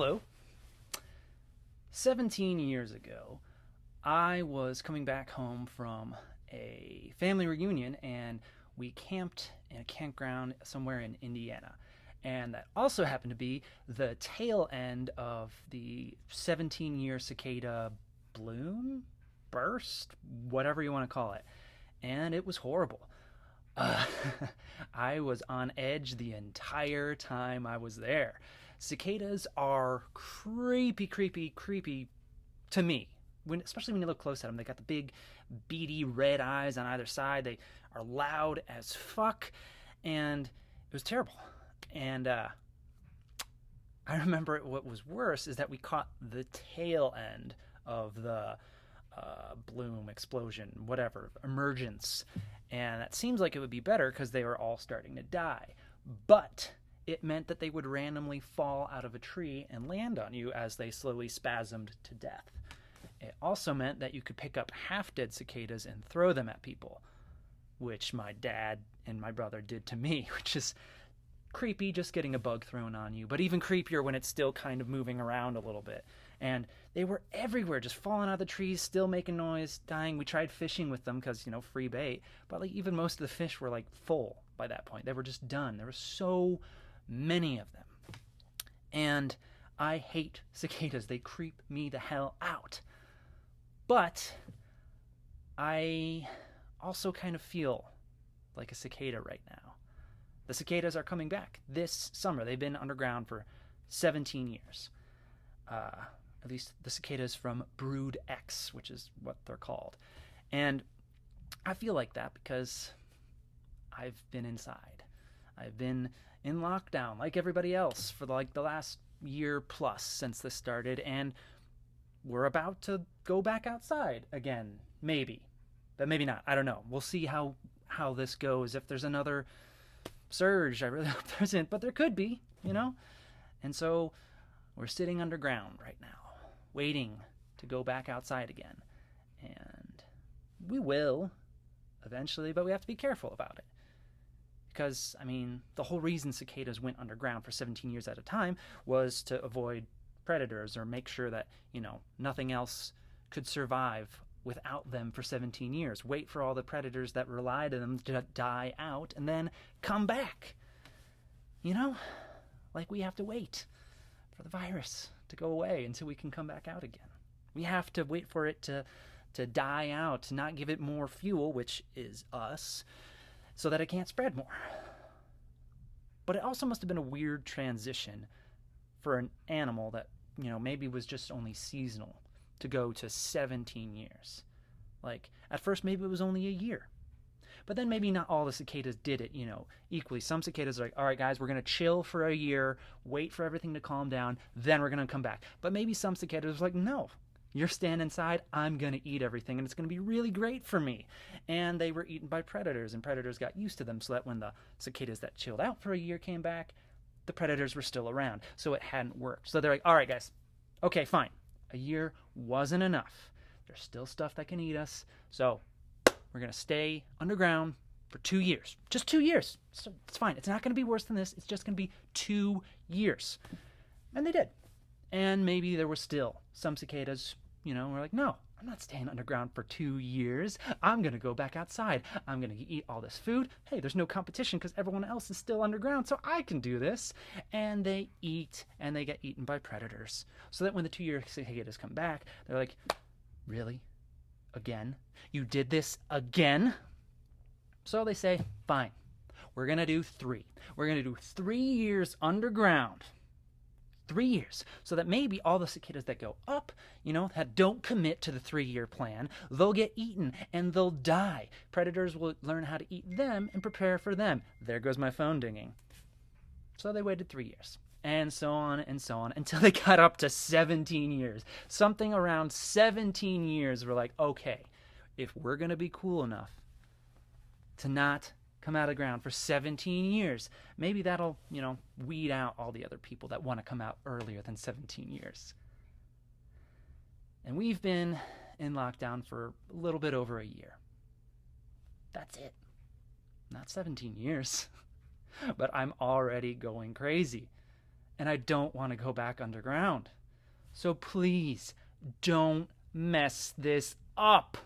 Hello. 17 years ago, I was coming back home from a family reunion and we camped in a campground somewhere in Indiana. And that also happened to be the tail end of the 17-year cicada bloom, burst, whatever you want to call it. And it was horrible. Uh, I was on edge the entire time I was there. Cicadas are creepy, creepy, creepy to me. Especially when you look close at them, they got the big, beady red eyes on either side. They are loud as fuck, and it was terrible. And I remember what was worse is that we caught the tail end of the bloom, explosion, whatever, emergence. And that seems like it would be better because they were all starting to die. But it meant that they would randomly fall out of a tree and land on you as they slowly spasmed to death. It also meant that you could pick up half-dead cicadas and throw them at people, which my dad and my brother did to me, which is creepy, just getting a bug thrown on you, but even creepier when it's still kind of moving around a little bit. And they were everywhere, just falling out of the trees, still making noise, dying. We tried fishing with them because, free bait, but even most of the fish were full by that point. They were just done. There were so many of them. And I hate cicadas. They creep me the hell out. But I also kind of feel like a cicada right now. The cicadas are coming back this summer. They've been underground for 17 years. At least the cicadas from Brood X, which is what they're called. And I feel like that because I've been inside. I've been in lockdown like everybody else for the last year plus since this started, and we're about to go back outside again, maybe. But maybe not. I don't know. We'll see how this goes. If there's another surge, I really hope there isn't, but there could be, And so we're sitting underground right now, waiting to go back outside again. And we will eventually, but we have to be careful about it. Because, the whole reason cicadas went underground for 17 years at a time was to avoid predators or make sure that, nothing else could survive without them for 17 years. Wait for all the predators that relied on them to die out and then come back. We have to wait for the virus to go away until we can come back out again. We have to wait for it to die out, to not give it more fuel, which is us, so that it can't spread more. But it also must have been a weird transition for an animal that, maybe was just only seasonal to go to 17 years. At first, maybe it was only a year. But then maybe not all the cicadas did it, equally. Some cicadas are like, all right, guys, we're going to chill for a year, wait for everything to calm down, then we're going to come back. But maybe some cicadas are like, no, you're staying inside, I'm going to eat everything, and it's going to be really great for me. And they were eaten by predators, and predators got used to them, so that when the cicadas that chilled out for a year came back, the predators were still around, so it hadn't worked. So they're like, all right, guys, okay, fine. A year wasn't enough. There's still stuff that can eat us, so we're going to stay underground for 2 years. Just 2 years. So it's fine. It's not going to be worse than this. It's just going to be 2 years. And they did. And maybe there were still some cicadas, were like, no, I'm not staying underground for 2 years. I'm going to go back outside. I'm going to eat all this food. Hey, there's no competition because everyone else is still underground, so I can do this. And they eat, and they get eaten by predators. So that when the 2-year cicadas come back, they're like, really? Again? You did this again? So they say, fine, we're going to do 3. We're going to do 3 years underground. 3 years. So that maybe all the cicadas that go up, that don't commit to the 3-year plan, they'll get eaten and they'll die. Predators will learn how to eat them and prepare for them. There goes my phone dinging. So they waited 3 years. And so on until they got up to 17 years. Something around 17 years were like, okay, if we're going to be cool enough to not come out of the ground for 17 years, maybe that'll, weed out all the other people that want to come out earlier than 17 years. And we've been in lockdown for a little bit over a year. That's it. Not 17 years. But I'm already going crazy. and I don't want to go back underground. So please don't mess this up.